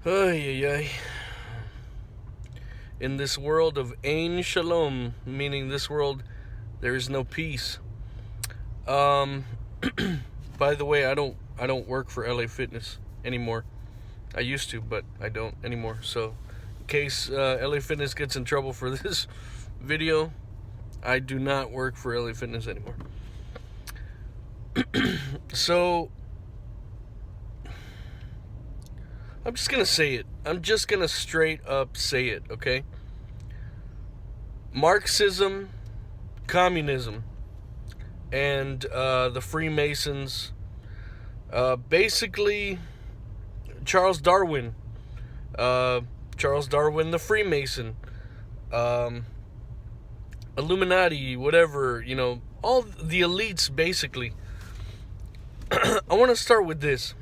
Ay, ay, ay. In this world of Ein Shalom, meaning this world there is no peace. Um, by the way, I don't work for LA Fitness anymore. I used to, but I don't anymore. So, in case LA Fitness gets in trouble for this video, I do not work for LA Fitness anymore. So, I'm just gonna say it. I'm just gonna straight up say it, okay? Marxism, communism, and the Freemasons, basically Charles Darwin, Charles Darwin, the Freemason, um, Illuminati, whatever, all the elites, basically. I want to start with this.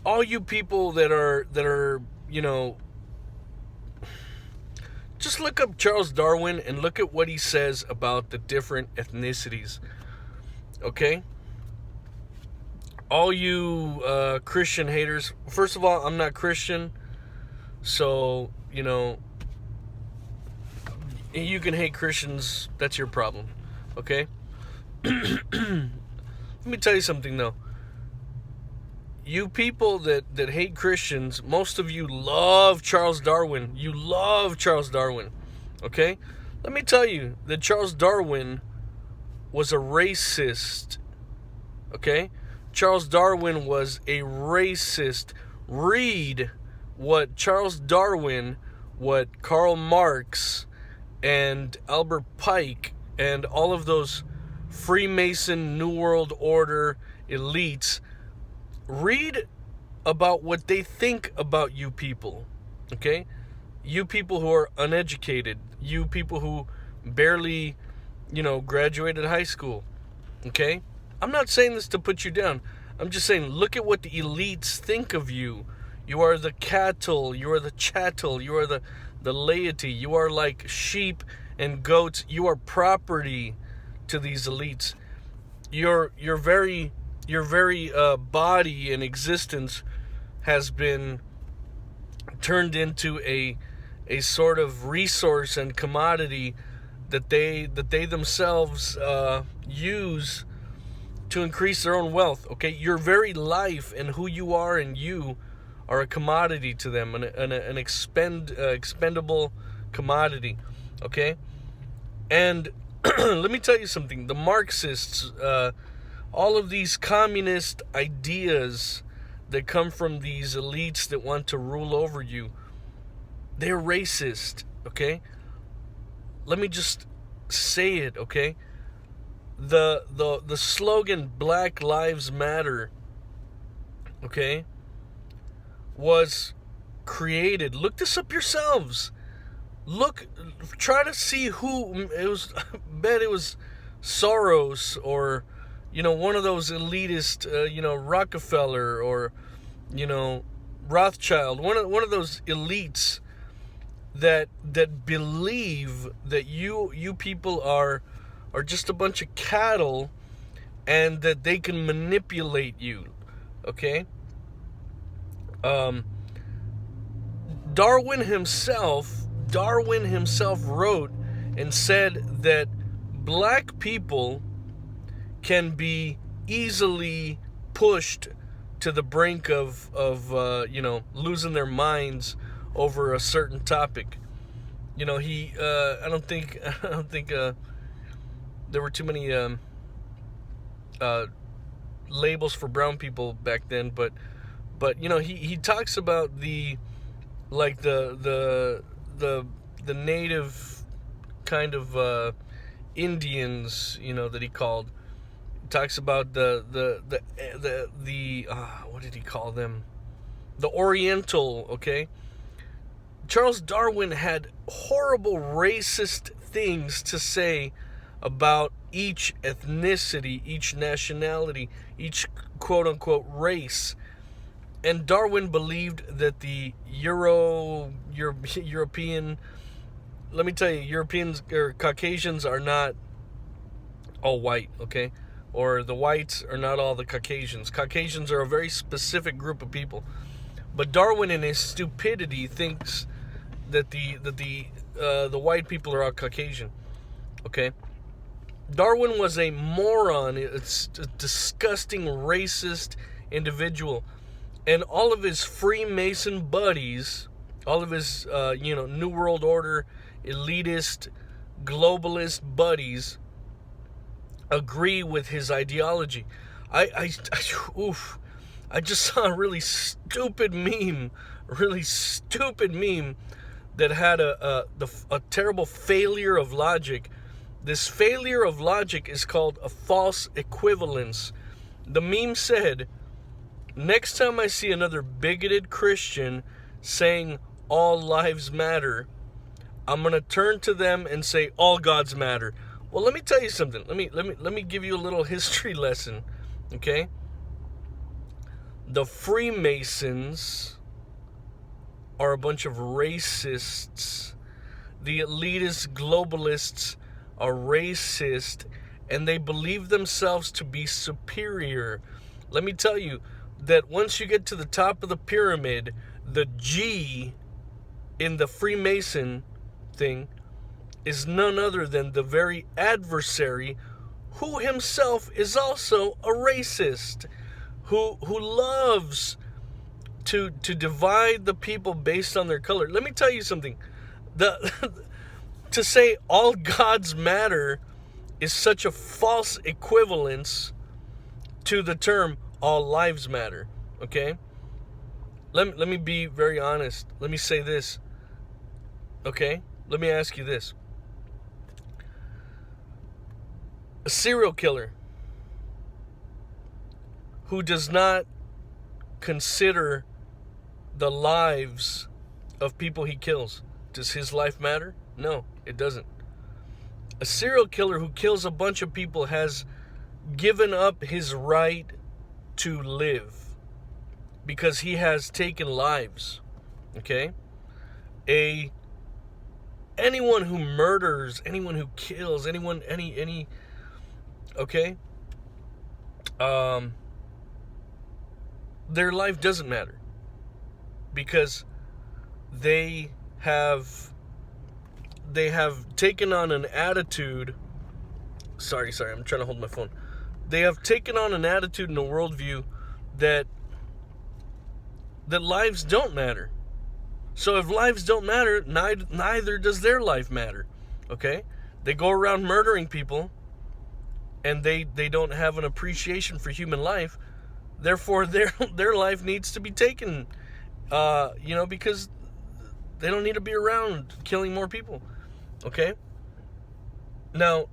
All you people that are, just look up Charles Darwin and look at what he says about the different ethnicities. Okay? All you Christian haters, first of all, I'm not Christian, so, you can hate Christians, that's your problem. Okay? Let me tell you something, though. You people that hate Christians, most of you love Charles Darwin. You love Charles Darwin. Okay? Let me tell you that Charles Darwin was a racist. Okay? Charles Darwin was a racist. Read what Charles Darwin, what Karl Marx, and Albert Pike, and all of those Freemason, New World Order elites, read about what they think about you people, okay? You people who are uneducated, you people who barely, graduated high school, okay? I'm not saying this to put you down. I'm just saying, look at what the elites think of you. You are the cattle, you are the chattel, you are the laity, you are like sheep and goats, you are property to these elites. Your very body and existence has been turned into a sort of resource and commodity that they themselves use to increase their own wealth. Okay, your very life and who you are and you are a commodity to them, an expendable commodity. Okay, and let me tell you something. The Marxists, all of these communist ideas that come from these elites that want to rule over you, they're racist, okay? Let me just say it, okay? The slogan Black Lives Matter, okay, was created. Look this up yourselves. Try to see who it was. Bet it was Soros or one of those elitist, Rockefeller or, Rothschild, one of those elites that believe that you people are just a bunch of cattle and that they can manipulate you, okay? Darwin himself wrote and said that black people can be easily pushed to the brink of losing their minds over a certain topic. I don't think there were too many labels for brown people back then, but he talks about the native kind of Indians, that he called. Talks about the what did he call them? The Oriental, okay? Charles Darwin had horrible racist things to say about each ethnicity, each nationality, each quote-unquote race. And Darwin believed that the European, let me tell you, Europeans or Caucasians are not all white, okay? or the whites are not all the Caucasians. Caucasians are a very specific group of people. But Darwin, in his stupidity, thinks that the white people are all Caucasian. Okay? Darwin was a moron. It's a disgusting, racist individual. And all of his Freemason buddies, all of his, New World Order, elitist, globalist buddies agree with his ideology. I just saw a really stupid meme that had a terrible failure of logic. This failure of logic is called a false equivalence. The meme said, next time I see another bigoted Christian saying all lives matter, I'm going to turn to them and say all gods matter. Well, let me tell you something. Let me give you a little history lesson, okay? The Freemasons are a bunch of racists. The elitist globalists are racist, and they believe themselves to be superior. Let me tell you that once you get to the top of the pyramid, the G in the Freemason thing is none other than the very adversary, who himself is also a racist, who loves to divide the people based on their color. Let me tell you something. To say all gods matter is such a false equivalence to the term all lives matter. Okay? Let me be very honest. Let me say this. Okay? Let me ask you this. A serial killer who does not consider the lives of people he kills, does his life matter? No, it doesn't. A serial killer who kills a bunch of people has given up his right to live because he has taken lives. Okay? Anyone who murders, anyone who kills, any okay? Their life doesn't matter because they have taken on an attitude. Sorry, I'm trying to hold my phone. They have taken on an attitude and a worldview that lives don't matter. So if lives don't matter, neither does their life matter. Okay? They go around murdering people, and they don't have an appreciation for human life. Therefore, their life needs to be taken, because they don't need to be around killing more people. Okay? Now,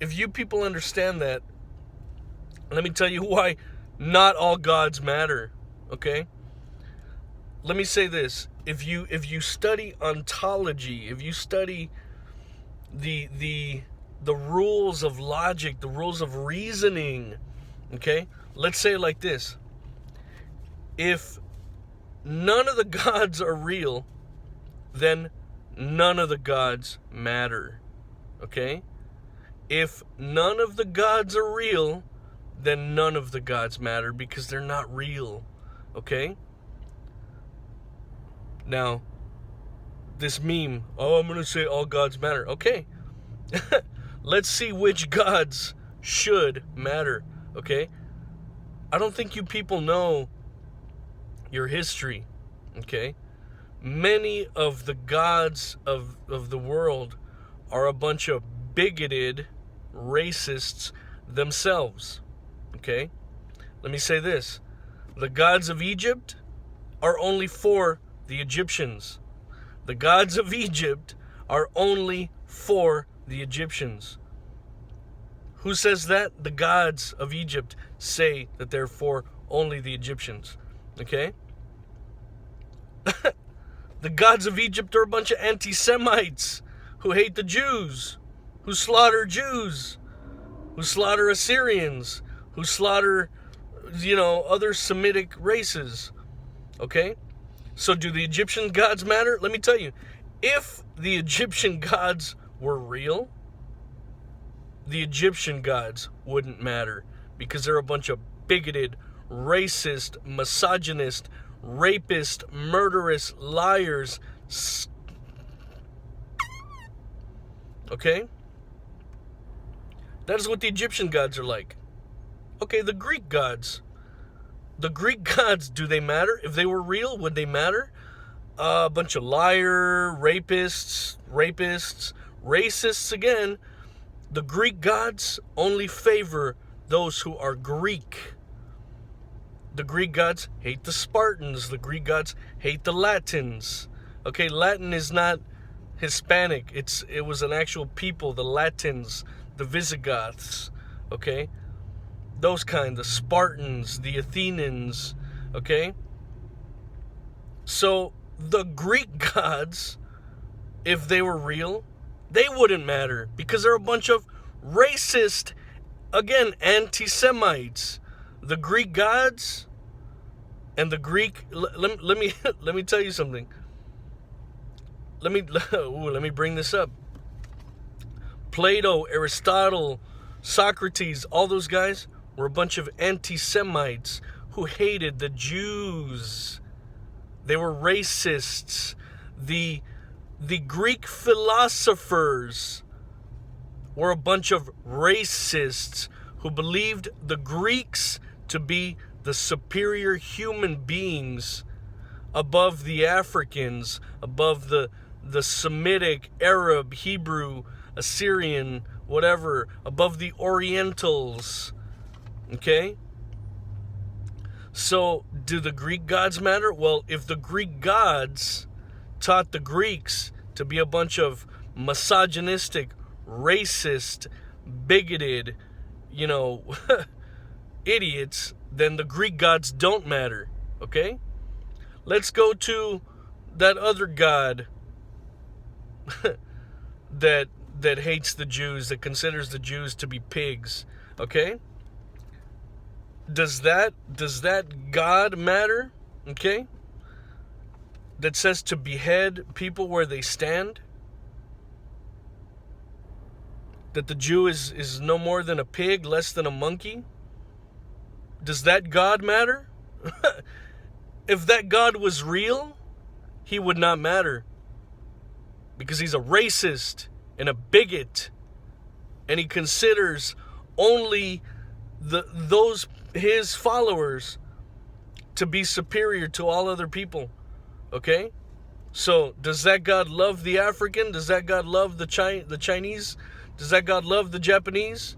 if you people understand that, let me tell you why not all gods matter. Okay? Let me say this. If you study ontology, if you study the rules of logic, the rules of reasoning, okay? Let's say it like this. If none of the gods are real, then none of the gods matter. Okay? If none of the gods are real, then none of the gods matter because they're not real. Okay? Now, this meme, I'm going to say all gods matter. Okay. Let's see which gods should matter. Okay? I don't think you people know your history. Okay? Many of the gods of the world are a bunch of bigoted racists themselves. Okay? Let me say this. The gods of Egypt are only for the Egyptians. The gods of Egypt are only for the Egyptians. Who says that? The gods of Egypt say that they're for only the Egyptians. Okay? The gods of Egypt are a bunch of anti-Semites who hate the Jews, who slaughter Jews, who slaughter Assyrians, who slaughter, other Semitic races. Okay? So do the Egyptian gods matter? Let me tell you, if the Egyptian gods were real, the Egyptian gods wouldn't matter. because they're a bunch of bigoted, racist, misogynist, rapist, murderous liars. Okay? That is what the Egyptian gods are like. Okay, the Greek gods. The Greek gods, do they matter? If they were real, would they matter? A bunch of rapists, racists again. The Greek gods only favor those who are Greek. The Greek gods hate the Spartans. The Greek gods hate the Latins. Okay, Latin is not Hispanic. It was an actual people, the Latins, the Visigoths. Okay? Those kind, the Spartans, the Athenians. Okay? So, the Greek gods, if they were real, they wouldn't matter because they're a bunch of racist, again, anti-Semites. The Greek gods and the Greek, let me tell you something. Let me bring this up. Plato, Aristotle, Socrates, all those guys were a bunch of anti-Semites who hated the Jews. They were racists. The Greek philosophers were a bunch of racists who believed the Greeks to be the superior human beings above the Africans, above the Semitic, Arab, Hebrew, Assyrian, whatever, above the Orientals. Okay? So, do the Greek gods matter? Well, if the Greek gods taught the Greeks to be a bunch of misogynistic, racist, bigoted, idiots, then the Greek gods don't matter. Okay? Let's go to that other god that hates the Jews, that considers the Jews to be pigs. Okay? Does that God matter? Okay? That says to behead people where they stand? That the Jew is no more than a pig, less than a monkey? Does that God matter? If that God was real, he would not matter. Because he's a racist and a bigot. And he considers only his followers to be superior to all other people. Okay? So, does that God love the African? Does that God love the Chinese? Does that God love the Japanese?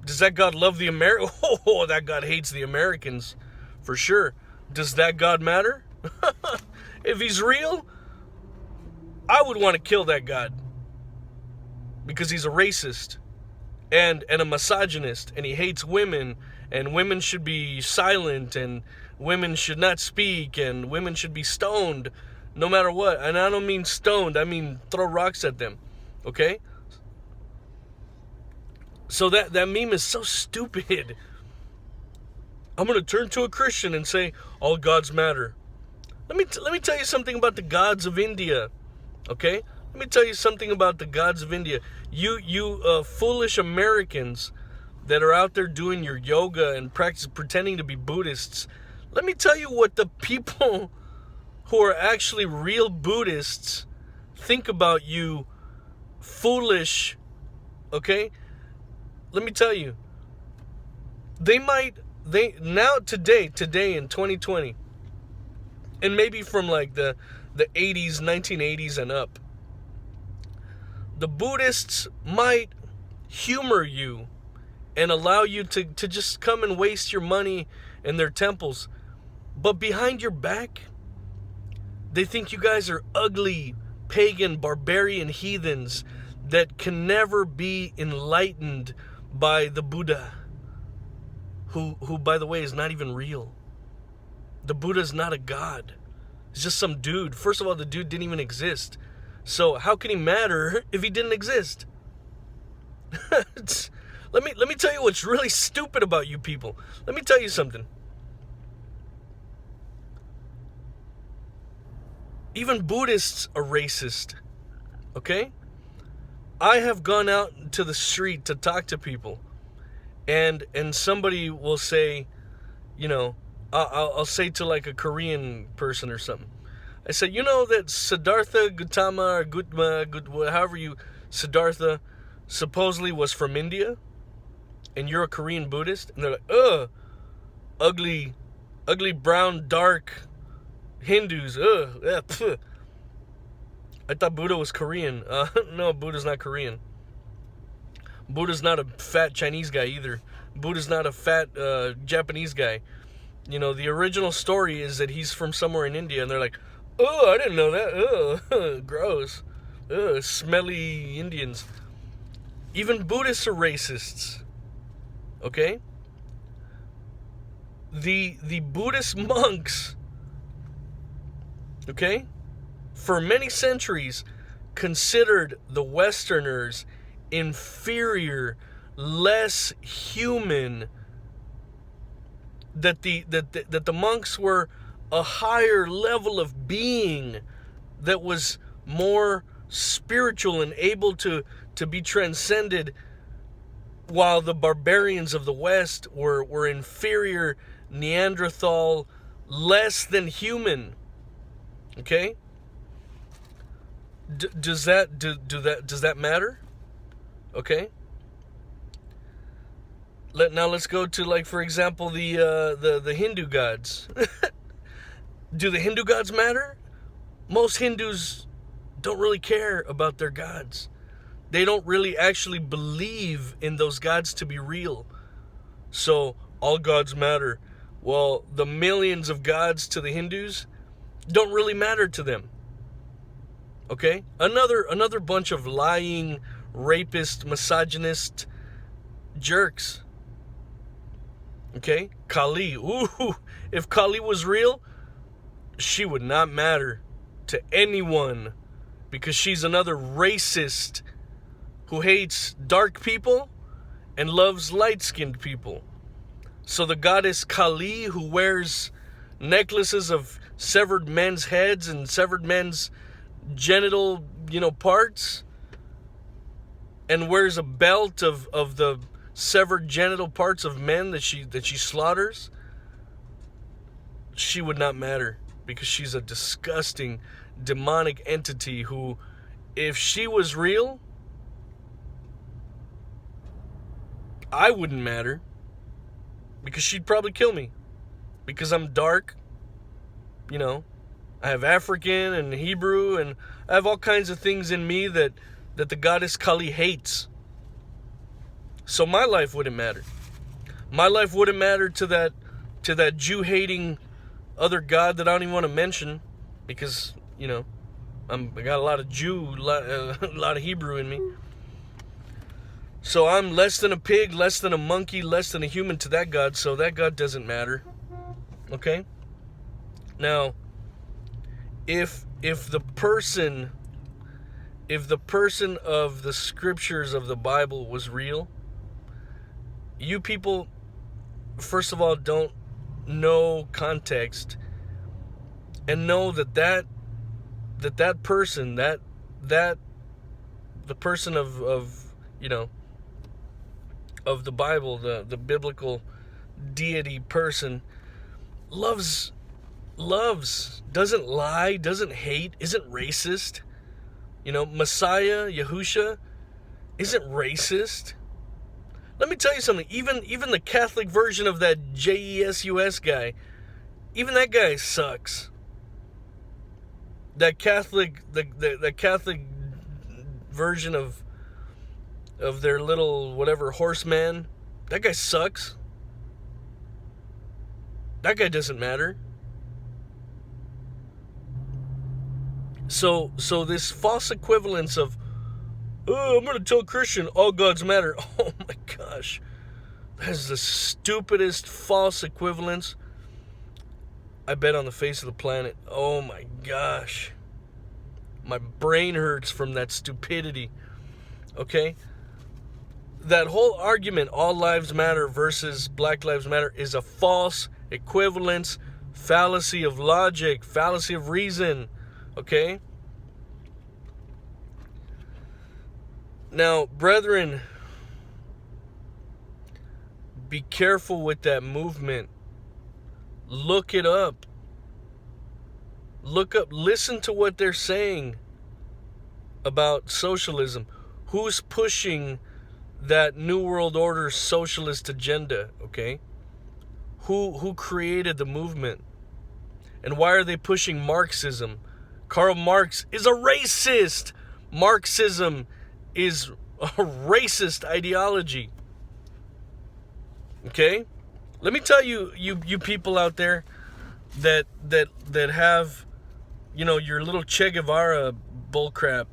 Does that God love the Americans? Oh, that God hates the Americans. For sure. Does that God matter? If he's real, I would want to kill that God. Because he's a racist. And a misogynist. And he hates women. And women should be silent. And women should not speak. And women should be stoned. No matter what. And I don't mean stoned. I mean throw rocks at them. Okay? So that meme is so stupid. I'm going to turn to a Christian and say, all gods matter. Let me tell you something about the gods of India. Okay? Let me tell you something about the gods of India. You foolish Americans that are out there doing your yoga and pretending to be Buddhists. Let me tell you what the people who are actually real Buddhists think about you foolish, okay? Let me tell you. Today in 2020, and maybe from like the 80s, 1980s and up, the Buddhists might humor you and allow you to just come and waste your money in their temples. But behind your back, they think you guys are ugly, pagan, barbarian heathens that can never be enlightened by the Buddha, who by the way is not even real. The Buddha is not a god. He's just some dude. First of all, the dude didn't even exist. So how can he matter if he didn't exist? Let me tell you what's really stupid about you people. Let me tell you something. Even Buddhists are racist. Okay? I have gone out to the street to talk to people, and somebody will say, you know, I'll say to like a Korean person or something. I said, you know that Siddhartha Gautama or Gautama, however you, Siddhartha, supposedly was from India, and you're a Korean Buddhist, and they're like, ugh, ugly, brown, dark Hindus, ugh, I thought Buddha was Korean. No, Buddha's not Korean. Buddha's not a fat Chinese guy either. Buddha's not a fat Japanese guy. You know, the original story is that he's from somewhere in India, and they're like, oh, I didn't know that. Ugh, gross. Ugh, smelly Indians. Even Buddhists are racists. Okay? The Buddhist monks, okay, for many centuries considered the Westerners inferior, less human, that the monks were a higher level of being that was more spiritual and able to be transcended, while the barbarians of the West were inferior, Neanderthal, less than human. Okay? Does that matter? Okay? Now let's go to, like, for example, the Hindu gods. Do the Hindu gods matter? Most Hindus don't really care about their gods. They don't really actually believe in those gods to be real. So, all gods matter. Well, the millions of gods to the Hindus don't really matter to them. Okay? Another bunch of lying, rapist, misogynist jerks. Okay? Kali. Ooh, if Kali was real, she would not matter to anyone, because she's another racist who hates dark people and loves light-skinned people. So the goddess Kali, who wears necklaces of severed men's heads and severed men's genital, parts, and wears a belt of the severed genital parts of men that she slaughters, she would not matter, because she's a disgusting, demonic entity who, if she was real, I wouldn't matter, because she'd probably kill me, because I'm dark, I have African and Hebrew, and I have all kinds of things in me that the goddess Kali hates. So my life wouldn't matter. My life wouldn't matter to that Jew-hating other god that I don't even want to mention, because, I got a lot of Jew, a lot of Hebrew in me. So I'm less than a pig, less than a monkey, less than a human to that god, so that god doesn't matter. Okay? Now, if the person of the scriptures of the Bible was real, you people, first of all, don't know context and know that person, the person of the Bible, the biblical deity person, loves, doesn't lie, doesn't hate, isn't racist. Messiah, Yahusha, isn't racist. Let me tell you something, even the Catholic version of that Jesus guy, even that guy sucks. That Catholic, the Catholic version of their little whatever horseman, that guy sucks. That guy doesn't matter. So this false equivalence of, oh, I'm going to tell Christian all gods matter. Oh my gosh. That is the stupidest false equivalence I bet on the face of the planet. Oh my gosh. My brain hurts from that stupidity. Okay? That whole argument, all lives matter versus Black Lives Matter, is a false equivalence, fallacy of logic, fallacy of reason. Okay? Now, brethren, Be careful with that movement. Look it up. Look up, listen to what they're saying about socialism. Who's pushing that New World Order socialist agenda, okay? Who created the movement? And why are they pushing Marxism? Karl Marx is a racist. Marxism is a racist ideology. Okay? Let me tell you, you people out there that have, you know, your little Che Guevara bullcrap.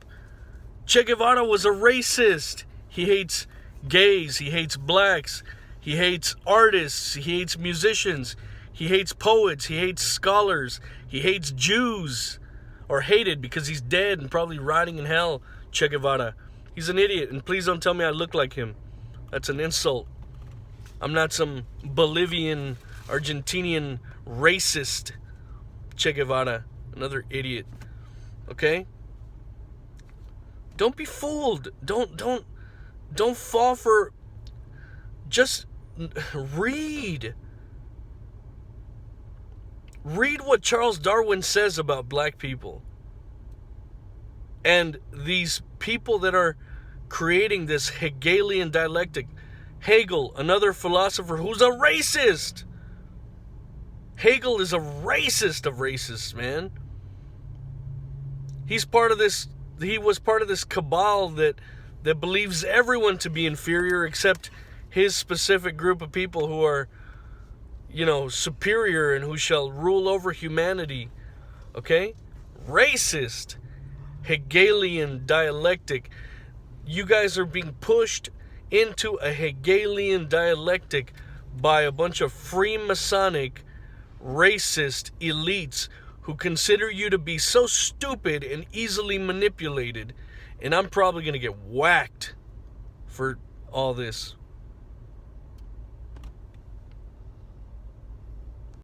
Che Guevara was a racist. He hates gays. He hates blacks. He hates artists. He hates musicians. He hates poets. He hates scholars. He hates Jews. Or hated because he's dead and probably rotting in hell, Che Guevara. He's an idiot, and please don't tell me I look like him. That's an insult. I'm not some Bolivian, Argentinian racist Che Guevara. Another idiot. Okay? Don't be fooled. Don't fall for... Just read. Read what Charles Darwin says about black people. And these people that are creating this Hegelian dialectic. Hegel, another philosopher who's a racist. Hegel is a racist of racists, man. He was part of this cabal that believes everyone to be inferior except his specific group of people who are, you know, superior and who shall rule over humanity. Okay? Racist. Hegelian dialectic. You guys are being pushed into a Hegelian dialectic by a bunch of Freemasonic, racist elites who consider you to be so stupid and easily manipulated. And I'm probably going to get whacked for all this.